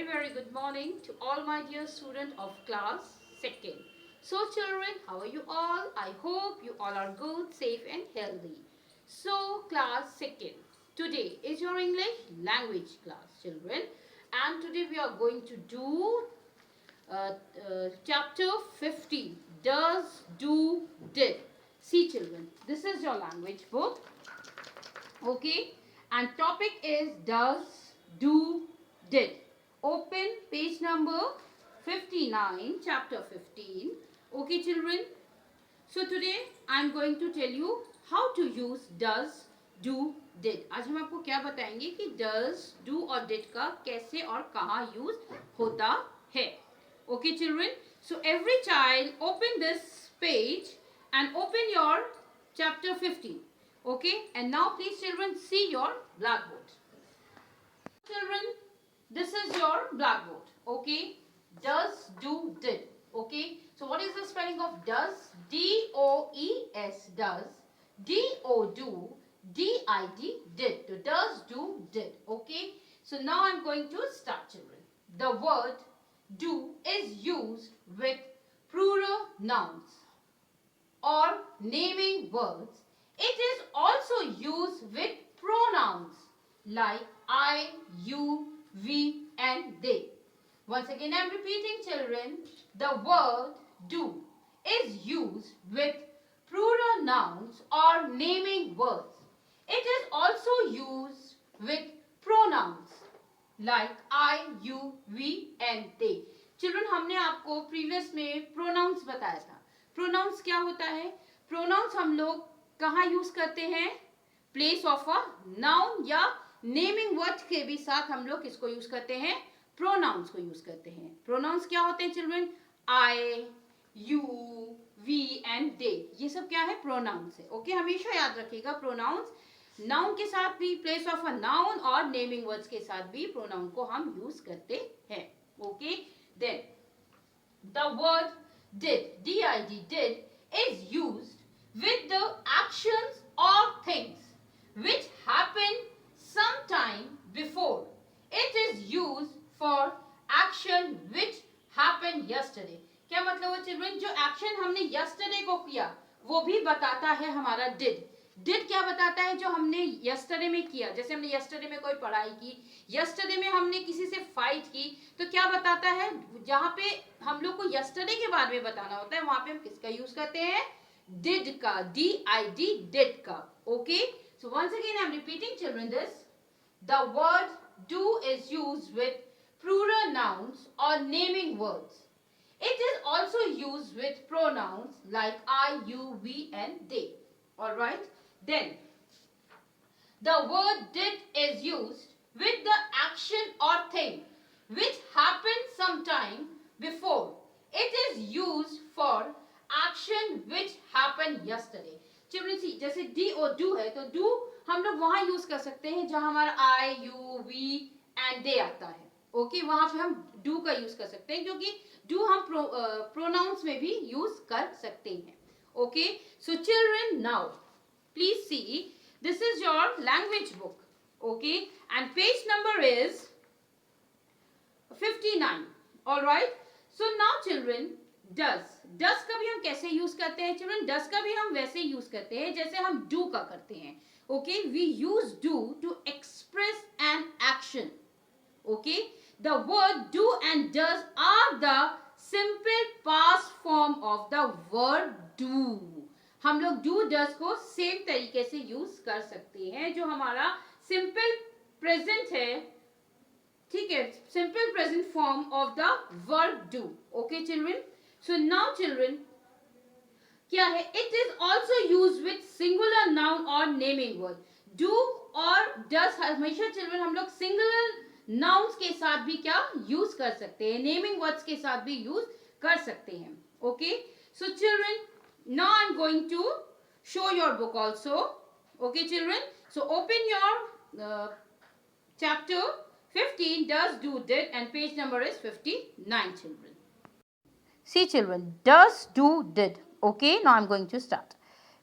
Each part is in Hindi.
Very good morning to all my dear students of class 2nd. So children, how are you all? I hope you all are good, safe and healthy. So class 2nd, today is your English language class children, and today we are going to do chapter 15, does, do, did. See children, this is your language book, okay, and topic is does, do, did. Open page number 59, chapter 15. Okay children, so today I am going to tell you how to use does, do, did. आज हम आपको क्या बताएंगे कि does, do और did का कैसे और कहाँ यूज होता है. Okay children, so every child open this page and open your chapter 15. Okay, and now please children see your blackboard. Children, this is your blackboard. Okay, does, do, did. Okay, so what is the spelling of does? D-O-E-S, does. D-O, do. D-I-D, did. So does, do, did. Okay, so now I'm going to start children. The word do is used with plural nouns or naming words. It is also used with pronouns like I, you, we and they. Once again I am repeating children, the word do is used with plural nouns or naming words. It is also used with pronouns like I, you, we and they. Children, हमने आपको प्रीवियस में प्रोनाउंस बताया था. प्रोनाउंस क्या होता है? प्रोनाउंस हम लोग कहाँ यूज करते हैं? प्लेस ऑफ अ नाउन या नेमिंग वर्ड के भी साथ हम लोग किसको यूज करते हैं? प्रोनाउंस को यूज करते हैं. प्रोनाउंस क्या होते हैं children? I, you, we and they. ये सब क्या है? प्रोनाउंस है. ओके, हमेशा याद रखिएगा प्रोनाउंस नाउन के साथ भी, प्लेस ऑफ अ नाउन और नेमिंग वर्ड्स के साथ भी प्रोनाउन को हम यूज करते हैं. Okay, then the word did, D-I-D, did is used with the actions or things which happened sometime before. It is used for action which happened yesterday. क्या मतलब है चिल्ड्रन? जो एक्शन हमने yesterday को किया वो भी बताता है हमारा did. डिड क्या बताता है? जो हमने यस्टरडे में किया. जैसे हमने यस्टरडे में कोई पढ़ाई की, यस्टरडे में हमने किसी से फाइट की, तो क्या बताता है? जहां पे हम लोग को यस्टरडे के बारे में बताना होता है वहां पे हम किसका यूज करते हैं? डिड का. D-I-D, डिड का. Okay, so once again I am repeating children this. The word do is used with plural nouns और naming words. It is also used with pronouns like I, you, we and they. All right. Then, the word did is used with the action or thing which happened sometime before. It is used for action which happened yesterday. Children, see, जैसे D और do है, तो do हम लोग वहाँ यूज कर सकते हैं जहाँ हमारा I, you, we and they आता है. ओके, वहाँ पे हम do का यूज कर सकते हैं क्योंकि do हम प्रोनाउंस में भी यूज कर सकते हैं. Okay, so children, now please see, this is your language book. Okay, and page number is 59. All right, so now children, does का भी हम कैसे यूज करते हैं children? does का भी हम वैसे यूज करते हैं जैसे हम do का करते हैं. Okay, we use do to express an action. Okay, the word do and does are the simple past form of the word do. हम लोग डू डज को सेम तरीके से यूज कर सकते हैं. जो हमारा सिंपल प्रेजेंट है, ठीक है, simple present form of the verb do. Okay children, so now children क्या है? It is also use with singular noun और नेमिंग वर्ड. डू और डज हमेशा चिल्ड्रन हम लोग सिंगुलर नाउन्स के साथ भी क्या यूज कर सकते हैं, नेमिंग वर्ड्स के साथ भी यूज कर सकते हैं. Okay, so children, now I'm going to show your book also. Okay children, so open your chapter 15, does, do, did, and page number is 59 children. See children, does, do, did. Okay, now I'm going to start.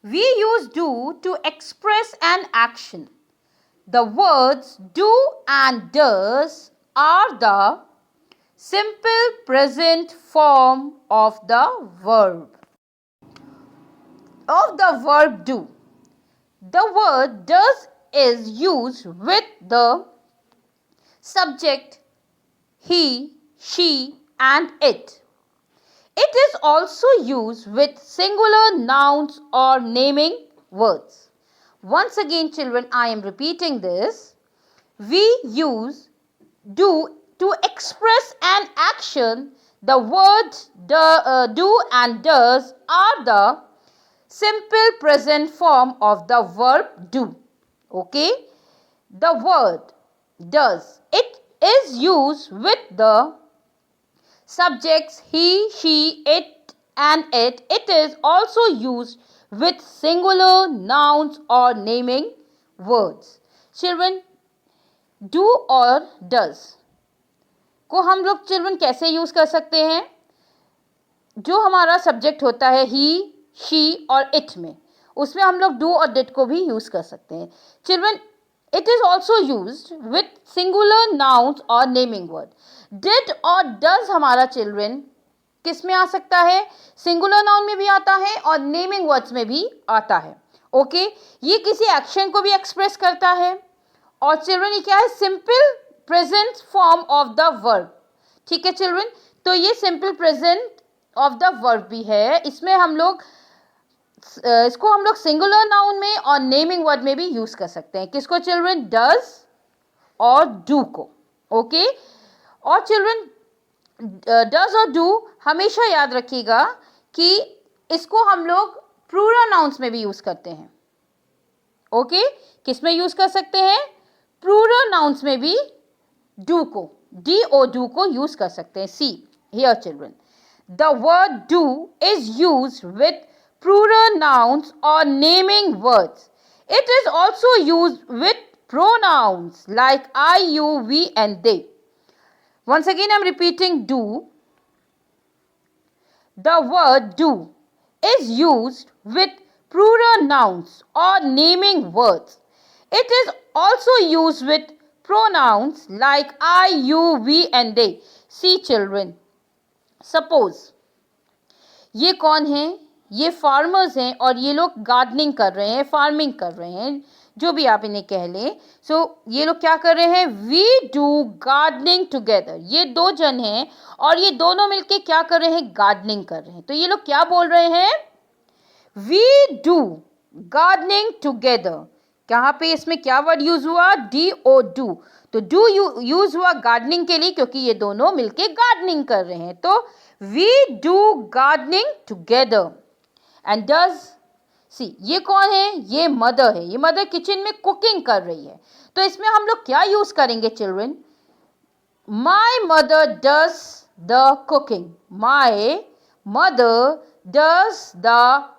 We use do to express an action. The words do and does are the simple present form of the verb. Of the verb do. The word does is used with the subject he, she and it. It is also used with singular nouns or naming words. Once again, children, I am repeating this. We use do to express an action. The words do and does are the simple present form of the verb do. Okay? The word does. It is used with the subjects he, she, it and it. It is also used with singular nouns or naming words. Children, do और does को हम लोग चिल्ड्रन कैसे यूज कर सकते हैं? जो हमारा सब्जेक्ट होता है ही, शी और इट में, उसमें हम लोग डू और डिड को भी यूज कर सकते हैं. Children, it is also used with singular nouns और नेमिंग वर्ड. डिड और डज हमारा चिल्ड्रन किस में आ सकता है? सिंगुलर नाउन में भी आता है और नेमिंग वर्ड्स में भी आता है. ओके, ये किसी एक्शन को भी एक्सप्रेस करता है. और चिल्ड्रन ये क्या है? Simple present form of the verb. ठीक है चिल्ड्रन, तो ये simple present of the verb भी है. इसमें हम लोग इसको हम लोग सिंगुलर नाउन में और नेमिंग वर्ड में भी यूज कर सकते हैं. किसको चिल्ड्रन? डज और डू को. ओके, और चिल्ड्रन डज और डू हमेशा याद रखिएगा कि इसको हम लोग प्लूरल नाउन्स में भी यूज करते हैं. ओके, किस में यूज कर सकते हैं? प्लूरल नाउन्स में भी डू को, डी ओ डू को यूज कर सकते हैं. See here children, the word do is used with plural nouns or naming words. It is also used with pronouns like I, you, we and they. Once again I am repeating do. The word do is used with plural nouns or naming words. It is also used with pronouns like I, you, we and they. See children, suppose ये कौन है? ये फार्मर्स हैं और ये लोग गार्डनिंग कर रहे हैं, फार्मिंग कर रहे हैं, जो भी आप इन्हें कह लें. सो ये लोग क्या कर रहे हैं? We do gardening together. ये दो जन हैं और ये दोनों मिलके क्या कर रहे हैं? गार्डनिंग कर रहे हैं. तो ये लोग क्या बोल रहे हैं? We do gardening together. कहाँ पे इसमें क्या वर्ड यूज हुआ? D O do. तो डू यूज हुआ गार्डनिंग के लिए क्योंकि ये दोनों मिलके गार्डनिंग कर रहे हैं. तो we do gardening together. And does, see ये कौन है? ये मदर है. ये मदर किचन में कुकिंग कर रही है. तो इसमें हम लोग क्या यूज करेंगे children? My mother does the cooking. My mother does the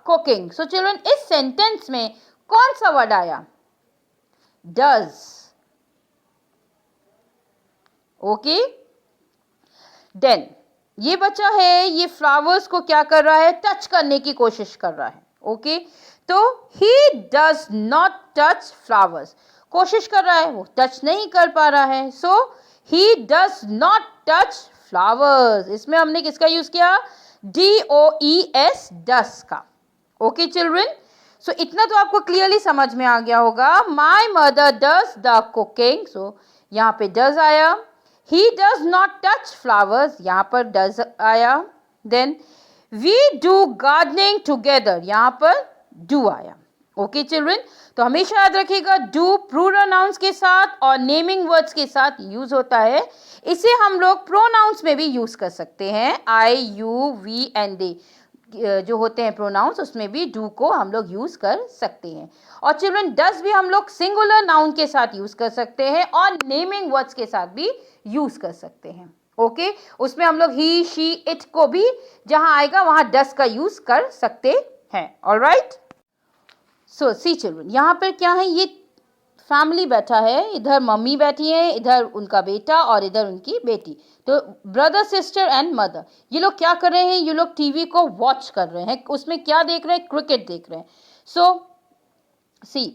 cooking. So children इस सेंटेंस में कौन सा वर्ड आया? डज. ओके, देन ये बच्चा है, ये फ्लावर्स को क्या कर रहा है? टच करने की कोशिश कर रहा है. ओके, तो ही डज नॉट टच फ्लावर्स. कोशिश कर रहा है, वो टच नहीं कर पा रहा है. So he does not touch flowers. इसमें हमने किसका यूज किया? डी ओ ई एस, डस का. ओके चिल्ड्रन, सो इतना तो आपको क्लियरली समझ में आ गया होगा. My mother does the cooking. So यहाँ पे डज आया. He does not touch flowers. यहाँ पर does आया. Then we do gardening together. यहाँ पर do आया. Okay children, तो हमेशा याद रखिएगा do plural nouns के साथ और naming words के साथ यूज होता है. इसे हम लोग pronouns में भी यूज कर सकते हैं. I, you, we and they जो होते हैं प्रोनाउंस, उसमें भी डू को हम लोग यूज कर सकते हैं. और चिल्ड्रन डज भी हम लोग सिंगुलर नाउन के साथ यूज कर सकते हैं और नेमिंग वर्ड्स के साथ भी यूज कर सकते हैं. ओके, उसमें हम लोग ही, शी, इट को भी जहां आएगा वहां डज का यूज कर सकते हैं. ऑलराइट, सो सी चिल्ड्रन, यहाँ पर क्या है? ये फैमिली बैठा है. इधर मम्मी बैठी है, इधर उनका बेटा और इधर उनकी बेटी. तो ब्रदर, सिस्टर एंड मदर. ये लोग क्या कर रहे हैं? ये लोग टीवी को वॉच कर रहे हैं. उसमें क्या देख रहे हैं? क्रिकेट देख रहे हैं. So see,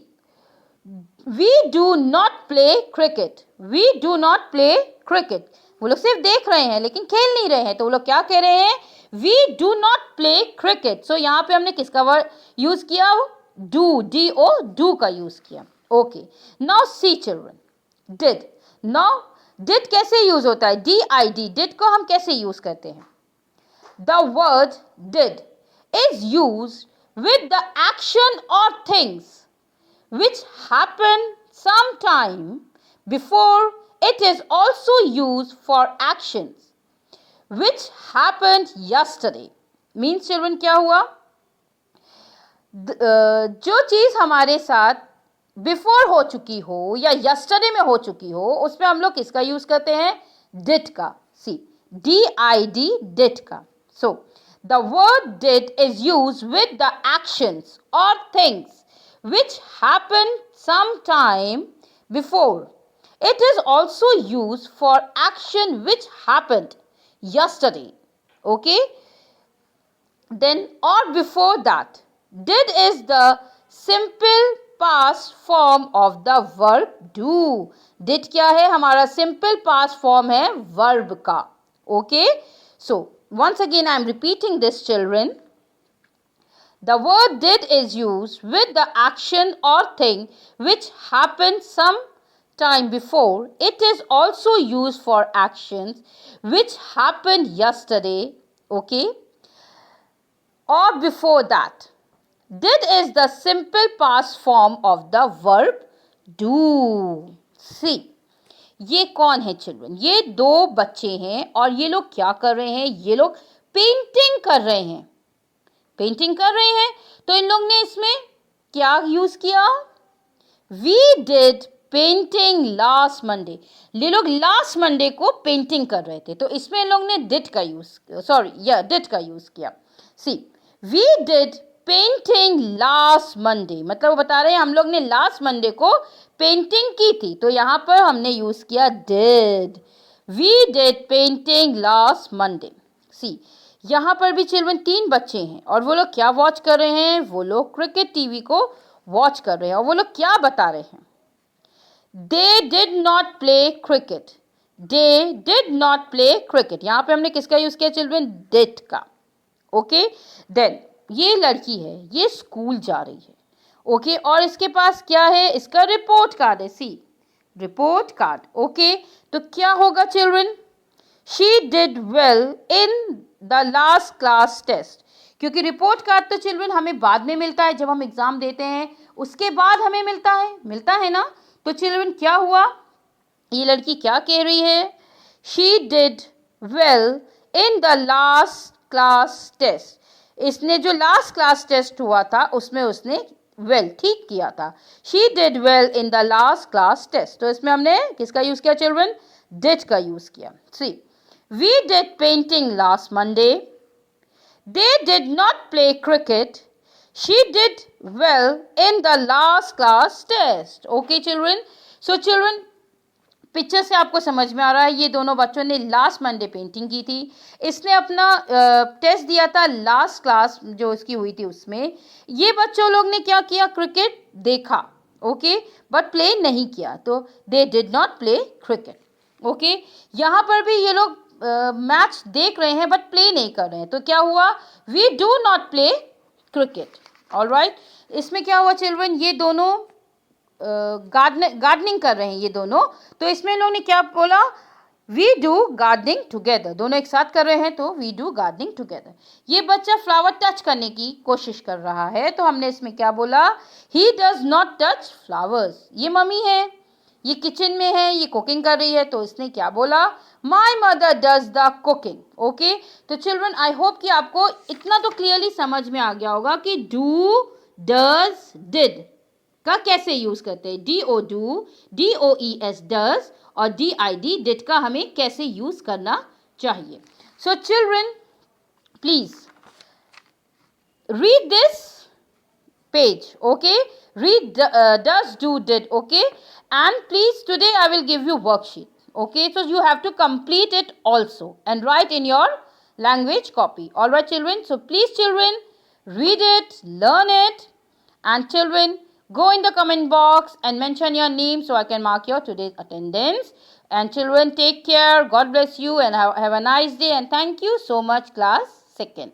we do not play cricket. We do not play cricket. वो लोग सिर्फ देख रहे हैं लेकिन खेल नहीं रहे हैं, तो वो लोग क्या कह रहे हैं, we do not play cricket. So यहाँ पे हमने किसका वर्ड यूज किया, डू, DO, डू का यूज किया। Okay, now see children, did. Now did कैसे यूज होता है, DID, डिड को हम कैसे यूज करते हैं, the word did is used with the action or things which happen sometime before. It is also used for actions which happened yesterday. Means children क्या हुआ, जो चीज हमारे साथ बिफोर हो चुकी हो या यस्टरडे में हो चुकी हो, उसमें हम लोग किसका यूज करते हैं, डिड का। सी, DID, डिड का। सो the word did is used with the actions or things which happened sometime before. It is also used for action which happened yesterday. Okay? Then or before that. Did is the simple past form of the verb do. Did क्या है, हमारा simple past form है verb का. Okay? So once again I am repeating this children. The word did is used with the action or thing which happened some time before. It is also used for actions which happened yesterday, okay, or before that. Did is the simple past form of the verb do. See, ये कौन है चिल्ड्रन, ये दो बच्चे हैं और ये लोग क्या कर रहे हैं, ये लोग पेंटिंग कर रहे हैं, पेंटिंग कर रहे हैं। तो इन लोग ने इसमें क्या यूज किया, we did painting last Monday. ये लोग लास्ट मंडे को पेंटिंग कर रहे थे, तो इसमें इन लोग ने डिड का यूज, डिड का यूज किया। See, we did painting last Monday, मतलब वो बता रहे हैं हम लोग ने लास्ट मंडे को पेंटिंग की थी, तो यहाँ पर हमने यूज किया did. We did painting last Monday. See, यहाँ पर भी चिल्ड्रन 3 बच्चे हैं और वो लोग क्या वॉच कर रहे हैं, वो लोग क्रिकेट टीवी को वॉच कर रहे हैं और वो लोग क्या बता रहे हैं, दे did not play cricket, they did not play cricket. यहाँ पे हमने किसका यूज किया चिल्ड्रन, डिड का। ओके, देन ये लड़की है, ये स्कूल जा रही है, ओके, और इसके पास क्या है, इसका रिपोर्ट कार्ड है। सी, रिपोर्ट कार्ड। ओके, तो क्या होगा children, she did well in the last class test, क्योंकि रिपोर्ट कार्ड तो चिल्ड्रन हमें बाद में मिलता है, जब हम एग्जाम देते हैं उसके बाद हमें मिलता है ना। तो चिल्ड्रन क्या हुआ, ये लड़की क्या कह रही है, she did well in the last class test, इसने जो लास्ट क्लास टेस्ट हुआ था उसमें उसने वेल ठीक किया था। She did well in the last class test, तो इसमें हमने किसका यूज किया चिल्ड्रन, डिड का यूज किया। See, we did painting last Monday, they did not play cricket, she did well in the last class test. Okay children, so children picture से आपको समझ में आ रहा है ये दोनों बच्चों ने लास्ट मंडे पेंटिंग की थी, इसने अपना टेस्ट दिया था लास्ट क्लास जो इसकी हुई थी उसमें। ये बच्चों लोग ने क्या किया, क्रिकेट देखा, ओके, बट प्ले नहीं किया, तो दे did not play cricket. Okay, यहाँ पर भी ये लोग मैच देख रहे हैं बट प्ले नहीं कर रहे हैं, तो क्या हुआ, we do not play cricket. Alright, इसमें क्या हुआ चिल्ड्रन, ये दोनों गार्डनिंग कर रहे हैं ये दोनों, तो इसमें इन्होंने ने क्या बोला, वी डू गार्डनिंग टुगेदर, दोनों एक साथ कर रहे हैं तो वी डू गार्डनिंग टुगेदर। ये बच्चा फ्लावर टच करने की कोशिश कर रहा है, तो हमने इसमें क्या बोला, ही डज नॉट टच फ्लावर्स। ये मम्मी है, ये किचन में है, ये कुकिंग कर रही है, तो इसने क्या बोला, माई mother does the cooking. Okay, तो चिल्ड्रन आई होप कि आपको इतना तो क्लियरली समझ में आ गया होगा कि डू, डज, डिड का कैसे यूज करते हैं, DO डू, DOES डज और DID डिड का हमें कैसे यूज करना चाहिए। So children please read this page, okay, read does, do, did, okay, and please today I will give you worksheet, okay, so you have to complete it also and write in your language copy. All right children, so please children read it, learn it, and children go in the comment box and mention your name so I can mark your today's attendance. And children, take care. God bless you and have a nice day. And thank you so much, class second.